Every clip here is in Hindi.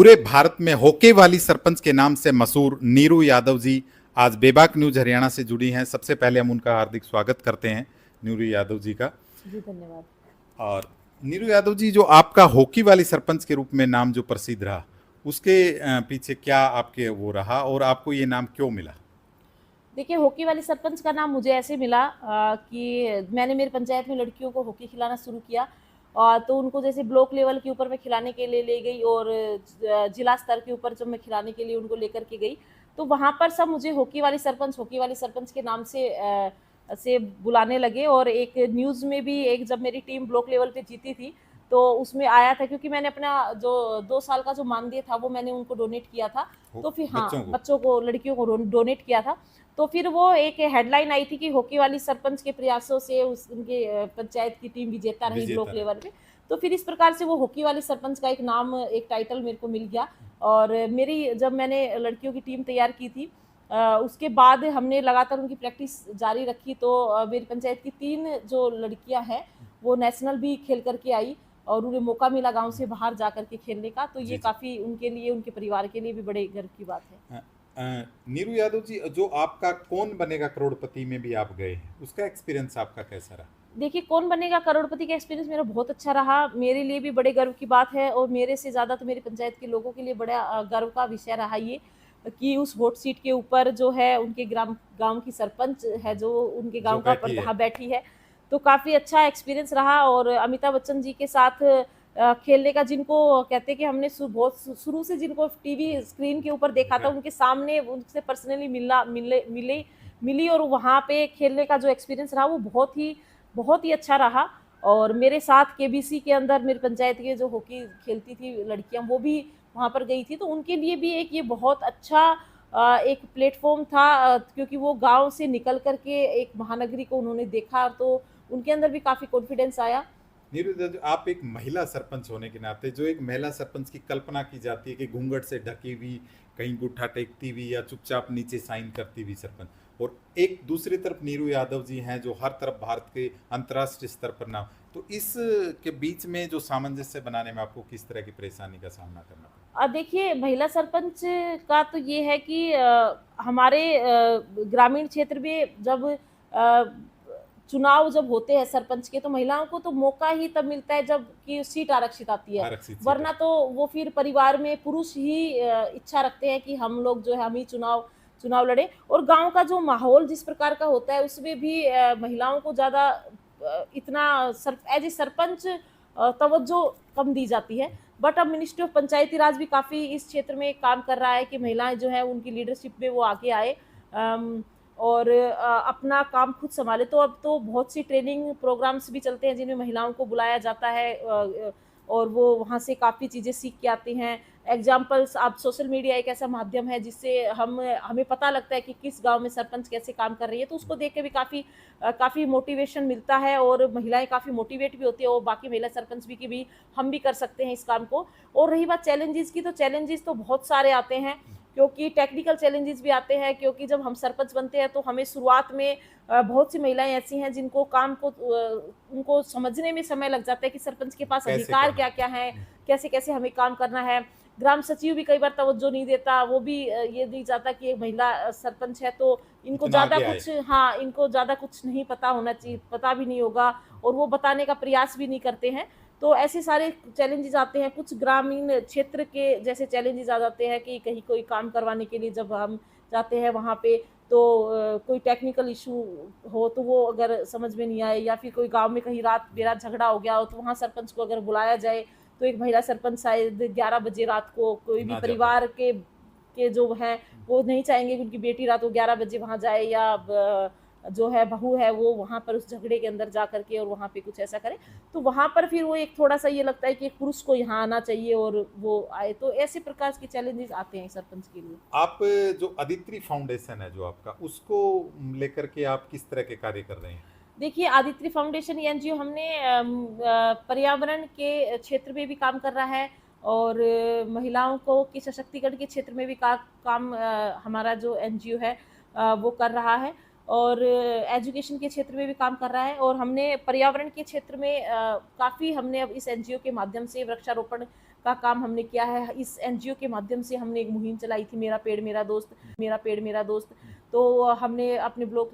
पूरे भारत में होके वाली सरपंच के नाम से मशहूर नीरू यादव जी आज बेबाक न्यूज हरियाणा से जुड़ी हैं। सबसे पहले हम उनका हार्दिक स्वागत करते हैं नीरू यादव जी का। जी धन्यवाद। और नीरू यादव जी, जो आपका हॉकी वाली सरपंच के रूप में नाम जो प्रसिद्ध रहा, उसके पीछे क्या आपके वो रहा और आपको ये नाम क्यों मिला? देखिए, हॉकी वाली सरपंच का नाम मुझे ऐसे मिला कि मैंने मेरी पंचायत में लड़कियों को हॉकी खिलाना शुरू किया। और तो उनको जैसे ब्लॉक लेवल के ऊपर मैं खिलाने के लिए ले गई और जिला स्तर के ऊपर जब मैं खिलाने के लिए उनको लेकर के गई, तो वहाँ पर सब मुझे हॉकी वाली सरपंच के नाम से बुलाने लगे। और एक न्यूज़ में भी एक जब मेरी टीम ब्लॉक लेवल पे जीती थी, तो उसमें आया था, क्योंकि मैंने अपना जो 2 साल का जो मानदेय था वो मैंने उनको डोनेट किया था। तो फिर बच्चों को लड़कियों को डोनेट किया था। तो फिर वो एक हेडलाइन आई थी कि हॉकी वाली सरपंच के प्रयासों से उनके पंचायत की टीम विजेता रही ब्लॉक लेवल पे। तो फिर इस प्रकार से वो हॉकी वाली सरपंच का एक नाम, एक टाइटल मेरे को मिल गया। और मेरी जब मैंने लड़कियों की टीम तैयार की थी, उसके बाद हमने लगातार उनकी प्रैक्टिस जारी रखी। तो मेरी पंचायत की 3 जो लड़कियां हैं वो नेशनल भी खेल करके आई और उन्हें मौका मिला गांव से बाहर जा करके खेलने का। तो ये काफ़ी उनके लिए, उनके परिवार के लिए भी बड़े गर्व की बात है। नीरू यादव जी, जो आपका कौन बनेगा करोड़पति में भी आप गए हैं, उसका एक्सपीरियंस आपका कैसा रहा? देखिए, कौन बनेगा करोड़पति का एक्सपीरियंस मेरा बहुत अच्छा रहा। मेरे लिए भी बड़े गर्व की बात है और मेरे से ज़्यादा तो मेरी पंचायत के लोगों के लिए बड़ा गर्व का विषय रहा ये, कि उस वोट सीट के ऊपर जो है उनके गांव की सरपंच है, जो उनके गांव का बैठी है। तो काफ़ी अच्छा एक्सपीरियंस रहा। और अमिताभ बच्चन जी के साथ खेलने का, जिनको कहते हैं कि हमने बहुत शुरू से जिनको टीवी स्क्रीन के ऊपर देखा था, उनके सामने उनसे पर्सनली मिली और वहाँ पे खेलने का जो एक्सपीरियंस रहा वो बहुत ही अच्छा रहा। और मेरे साथ केबीसी के अंदर मेरी पंचायत के जो हॉकी खेलती थी लड़कियां, वो भी वहाँ पर गई थी। तो उनके लिए भी एक ये बहुत अच्छा एक प्लेटफॉर्म था, क्योंकि वो गांव से निकल करके एक महानगरी को उन्होंने देखा, तो उनके अंदर भी काफ़ी कॉन्फिडेंस आया। नीरू दत्त, आप एक महिला सरपंच होने के नाते, जो एक महिला सरपंच की कल्पना की जाती है कि घूंघट से ढकी हुई, कहीं गुट्ठा टेकती हुई या चुपचाप नीचे साइन करती हुई सरपंच, और एक दूसरी तरफ नीरू यादव जी हैं जो हर तरफ भारत के अंतर्राष्ट्रीय स्तर पर नाम, तो इस के बीच में जो सामंजस्य बनाने में आपको किस तरह की परेशानी का सामना करना पड़ा? देखिए, महिला सरपंच का तो ये है कि हमारे ग्रामीण क्षेत्र में जब चुनाव जब होते हैं सरपंच के, तो महिलाओं को तो मौका ही तब मिलता है जब कि सीट आरक्षित आती है। वरना तो वो फिर परिवार में पुरुष ही इच्छा रखते हैं कि हम लोग जो है हम ही चुनाव लड़े। और गांव का जो माहौल जिस प्रकार का होता है, उसमें भी महिलाओं को ज़्यादा इतना एज ए सरपंच तवज्जो कम दी जाती है। बट अब मिनिस्ट्री ऑफ पंचायती राज भी काफ़ी इस क्षेत्र में काम कर रहा है कि महिलाएं जो है उनकी लीडरशिप में वो आगे आए और अपना काम खुद संभाले। तो अब तो बहुत सी ट्रेनिंग प्रोग्राम्स भी चलते हैं जिनमें महिलाओं को बुलाया जाता है और वो वहाँ से काफ़ी चीज़ें सीख के आती हैं। एग्जाम्पल्स, आप सोशल मीडिया एक ऐसा माध्यम है जिससे हमें पता लगता है कि किस गांव में सरपंच कैसे काम कर रही है, तो उसको देख के भी काफ़ी मोटिवेशन मिलता है और महिलाएं काफ़ी मोटिवेट भी होती है और बाकी महिला सरपंच भी कि भी हम भी कर सकते हैं इस काम को। और रही बात चैलेंजेस की, तो चैलेंजेस तो बहुत सारे आते हैं, क्योंकि टेक्निकल चैलेंजेस भी आते हैं। क्योंकि जब हम सरपंच बनते हैं तो हमें शुरुआत में बहुत सी महिलाएं ऐसी हैं जिनको काम को उनको समझने में समय लग जाता है कि सरपंच के पास अधिकार क्या क्या है, कैसे कैसे हमें काम करना है। ग्राम सचिव भी कई बार तवज्जो नहीं देता, वो भी ये नहीं चाहता कि एक महिला सरपंच है तो इनको ज़्यादा कुछ नहीं पता होना चाहिए, पता भी नहीं होगा और वो बताने का प्रयास भी नहीं करते हैं। तो ऐसे सारे चैलेंजेस आते हैं। कुछ ग्रामीण क्षेत्र के जैसे चैलेंजेस आ जाते हैं कि कहीं कोई काम करवाने के लिए जब हम जाते हैं वहाँ पे, तो कोई टेक्निकल इशू हो तो वो अगर समझ में नहीं आए, या फिर कोई गांव में कहीं रात बेरात झगड़ा हो गया हो तो वहाँ सरपंच को अगर बुलाया जाए तो एक महिला सरपंच शायद 11 बजे रात को, कोई भी परिवार के जो हैं वो नहीं चाहेंगे कि उनकी बेटी रात को 11 बजे वहाँ जाए, या जो है बहू है वो वहाँ पर उस झगड़े के अंदर जा करके और वहाँ पे कुछ ऐसा करे। तो वहाँ पर फिर वो एक थोड़ा सा ये लगता है कि एक पुरुष को यहाँ आना चाहिए और वो आए। तो ऐसे प्रकार के चैलेंजेस आते हैं सरपंच के लिए। आप जो आदित्रि फाउंडेशन है जो आपका, उसको लेकर के आप किस तरह के कार्य कर रहे हैं? देखिए, आदित्रि फाउंडेशन ये एनजीओ हमने पर्यावरण के क्षेत्र में भी काम कर रहा है और महिलाओं को के सशक्तिकरण के क्षेत्र में भी काम हमारा जो एनजीओ है वो कर रहा है और एजुकेशन के क्षेत्र में भी काम कर रहा है। और हमने पर्यावरण के क्षेत्र में काफ़ी हमने अब इस एनजीओ के माध्यम से वृक्षारोपण का काम हमने किया है। इस एनजीओ के माध्यम से हमने एक मुहिम चलाई थी, मेरा पेड़ मेरा दोस्त, मेरा पेड़ मेरा दोस्त। तो हमने अपने ब्लॉक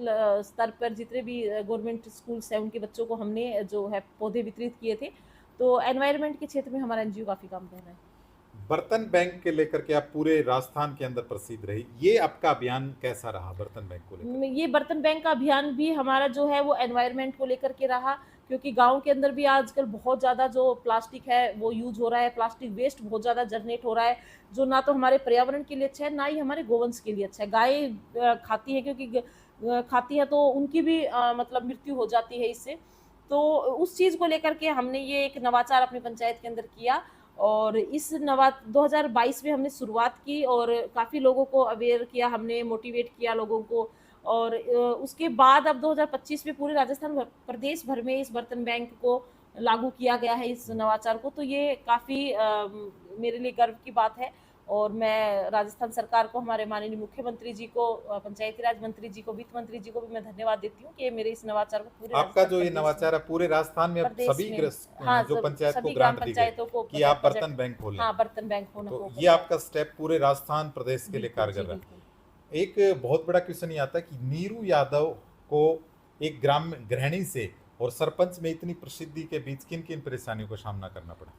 स्तर पर जितने भी गवर्नमेंट स्कूल्स हैं उनके बच्चों को हमने जो है पौधे वितरित किए थे। तो एनवायरनमेंट के क्षेत्र में हमारा एनजीओ काफ़ी काम कर रहा है। बर्तन बैंक के लेकर के आप पूरे राजस्थान के अंदर प्रसिद्ध रही, ये आपका अभियान कैसा रहा बर्तन बैंक को लेकर? ये बर्तन बैंक का अभियान भी हमारा जो है वो एनवायरनमेंट को लेकर के रहा, क्योंकि गाँव के अंदर भी आजकल बहुत ज़्यादा जो प्लास्टिक है वो यूज़ हो रहा है, प्लास्टिक वेस्ट बहुत ज़्यादा जनरेट हो रहा है, जो ना तो हमारे पर्यावरण के लिए अच्छा है, ना ही हमारे गोवंश के लिए अच्छा है। गाय खाती है, क्योंकि खाती है तो उनकी भी मतलब मृत्यु हो जाती है इससे। तो उस चीज़ को लेकर के हमने ये एक नवाचार अपनी पंचायत के अंदर किया, और इस 2022 में हमने शुरुआत की और काफ़ी लोगों को अवेयर किया, हमने मोटिवेट किया लोगों को। और उसके बाद अब 2025 में पूरे राजस्थान प्रदेश भर में इस बर्तन बैंक को लागू किया गया है, इस नवाचार को। तो ये काफ़ी मेरे लिए गर्व की बात है, और मैं राजस्थान सरकार को, हमारे माननीय मुख्यमंत्री जी को, पंचायती राज मंत्री जी को, वित्त मंत्री जी को भी मैं धन्यवाद देती हूँ कि मेरे इस नवाचार को पूरे आपका राजस्थान जो ये प्रदेश में, नवाचार है पूरे राजस्थान में अब प्रदेश सभी में, हाँ, जो पंचायत को सभी ग्राम ग्रांट दी गई पंचायतों को कि आप प्रोजेक्ट, बर्तन बैंक खोलें, हाँ, बर्तन बैंक होना तो हो ये आपका स्टेप पूरे राजस्थान प्रदेश के लिए बिल्कुल जी, कारगर रहा। बिल्कुल। एक बहुत बड़ा क्वेश्चन ये आता है कि नीरू यादव को एक ग्राम गृहिणी से और सरपंच में इतनी प्रसिद्धि के बीच किन किन परेशानियों का सामना करना पड़ा?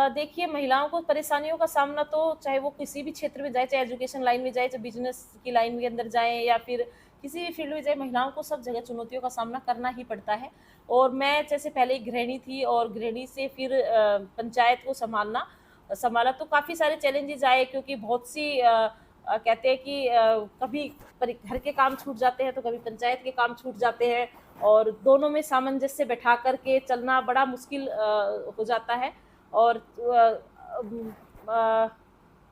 देखिए, महिलाओं को परेशानियों का सामना तो चाहे वो किसी भी क्षेत्र में जाए, चाहे एजुकेशन लाइन में जाए, चाहे बिजनेस की लाइन के अंदर जाए, या फिर किसी भी फील्ड में जाए, महिलाओं को सब जगह चुनौतियों का सामना करना ही पड़ता है। और मैं जैसे पहले एक गृहिणी थी, और गृहिणी से फिर पंचायत को संभाला, तो काफ़ी सारे चैलेंजेस आए, क्योंकि बहुत सी कहते हैं कि कभी घर के काम छूट जाते हैं, तो कभी पंचायत के काम छूट जाते हैं, और दोनों में सामंजस्य बैठा करके चलना बड़ा मुश्किल हो जाता है। और अ,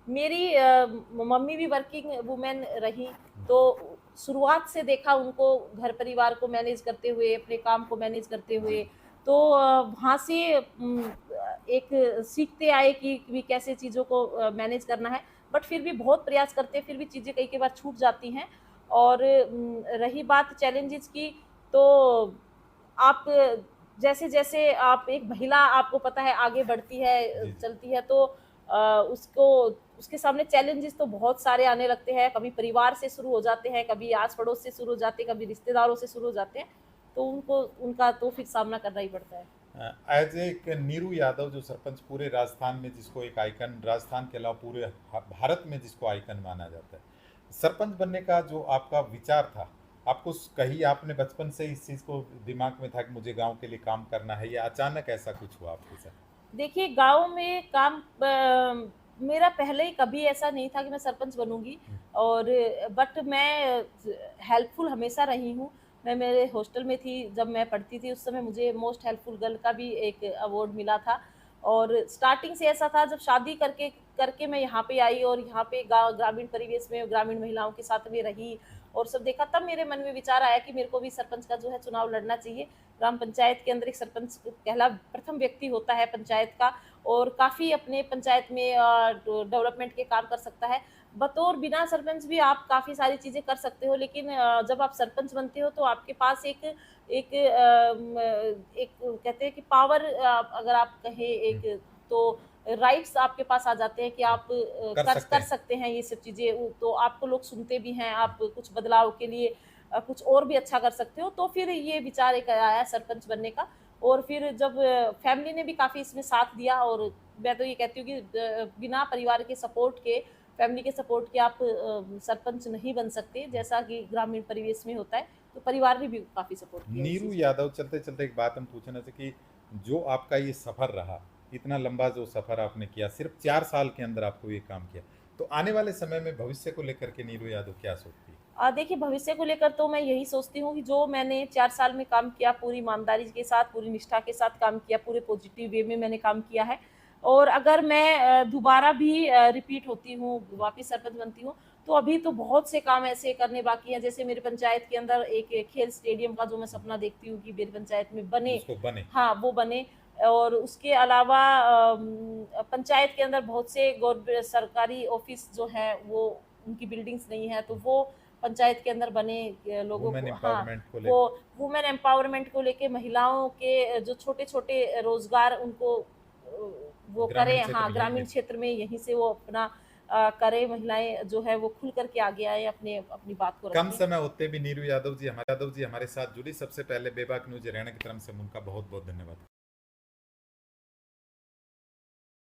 मेरी मम्मी भी वर्किंग वुमेन रही, तो शुरुआत से देखा उनको घर परिवार को मैनेज करते हुए, अपने काम को मैनेज करते हुए। तो वहाँ से एक सीखते आए कि कैसे चीज़ों को मैनेज करना है, बट फिर भी बहुत प्रयास करते हैं, फिर भी चीज़ें कई बार छूट जाती हैं। और रही बात चैलेंजेस की, तो आप जैसे-जैसे आप एक महिला, आपको पता है, आगे बढ़ती है, जी, चलती है, तो उसको उसके सामने चैलेंजेस तो बहुत सारे आने लगते हैं। कभी परिवार से शुरू हो जाते हैं, कभी आस-पड़ोस से शुरू हो जाते हैं, कभी रिश्तेदारों से शुरू हो जाते हैं, तो उनका तो फिर सामना करना ही पड़ता है। एज एक नीरू यादव जो सरपंच पूरे राजस्थान में, जिसको एक आइकन, राजस्थान के अलावा पूरे भारत में जिसको आइकन माना जाता है, सरपंच बनने का जो आपका विचार था, आपको कहीं आपने बचपन से इस चीज़ को दिमाग में था कि मुझे गांव के लिए काम करना है, या अचानक ऐसा कुछ हुआ आपके साथ? देखिए, गाँव में काम मेरा पहले ही कभी ऐसा नहीं था कि मैं सरपंच बनूँगी, और बट मैं हेल्पफुल हमेशा रही हूँ। मैं मेरे हॉस्टल में थी जब मैं पढ़ती थी, उस समय मुझे मोस्ट हेल्पफुल गर्ल का भी एक अवार्ड मिला था। और स्टार्टिंग से ऐसा था, जब शादी करके करके मैं यहाँ पे आई, और यहाँ पे ग्रामीण परिवेश में ग्रामीण महिलाओं के साथ में रही और सब देखा, तब मेरे मन में विचार आया कि मेरे को भी सरपंच का जो है चुनाव लड़ना चाहिए। ग्राम पंचायत के अंदर एक सरपंच पहला प्रथम व्यक्ति होता है पंचायत का, और काफ़ी अपने पंचायत में डेवलपमेंट के काम कर सकता है। बतौर बिना सरपंच भी आप काफ़ी सारी चीज़ें कर सकते हो, लेकिन जब आप सरपंच बनते हो तो आपके पास एक एक एक कहते हैं कि पावर, अगर आप कहें एक, तो राइट्स आपके पास आ जाते हैं कि आप कर कर सकते कर हैं। सकते हैं ये सब चीज़ें। तो आपको लोग सुनते भी हैं, आप कुछ बदलाव के लिए कुछ और भी अच्छा कर सकते हो। तो फिर ये विचार एक आया सरपंच बनने का, और फिर जब फैमिली ने भी काफ़ी इसमें साथ दिया, और मैं तो ये कहती हूँ कि बिना परिवार के सपोर्ट के, फैमिली के सपोर्ट के आप सरपंच नहीं बन सकते, जैसा कि ग्रामीण परिवेश में होता है। तो परिवार ने भी काफ़ी सपोर्ट किया इस नीरू चीज़ में। यादव, चलते चलते एक बात हम पूछना चाहते कि जो आपका ये सफ़र रहा, इतना लंबा जो सफ़र आपने किया, सिर्फ 4 साल के अंदर आपको ये काम किया, तो आने वाले समय में भविष्य को लेकर के नीरू यादव क्या सोचती है? देखिए, भविष्य को लेकर तो मैं यही सोचती हूँ कि जो मैंने 4 साल में काम किया, पूरी ईमानदारी के साथ, पूरी निष्ठा के साथ काम किया, पूरे पॉजिटिव वे में मैंने काम किया है। और अगर मैं दोबारा भी रिपीट होती हूँ, वापस सरपंच बनती हूँ, तो अभी तो बहुत से काम ऐसे करने बाकी हैं। जैसे मेरे पंचायत के अंदर एक खेल स्टेडियम का जो मैं सपना देखती हूँ कि मेरी पंचायत में बने। जिसको बने। हाँ, वो बने। और उसके अलावा पंचायत के अंदर बहुत से सरकारी ऑफिस जो हैं, वो उनकी बिल्डिंग्स नहीं है, तो वो पंचायत के अंदर बने। लोगों वुमेन को, हाँ, एम्पावरमेंट को वो लेकर। वुमेन एम्पावरमेंट को लेके, महिलाओं के जो छोटे-छोटे रोज़गार उनको वो ग्रामीण करें, क्षेत्र हाँ में यही ग्रामीण है। क्षेत्र में यहीं से वो अपना करें, महिलाएं जो है वो खुल करके आगे आए, अपने अपनी बात को कम रखें। समय होते भी नीरू यादव जी हमारे साथ जुड़ी। सबसे पहले बेबाक न्यूज हरियाणा की तरफ से उनका बहुत बहुत धन्यवाद।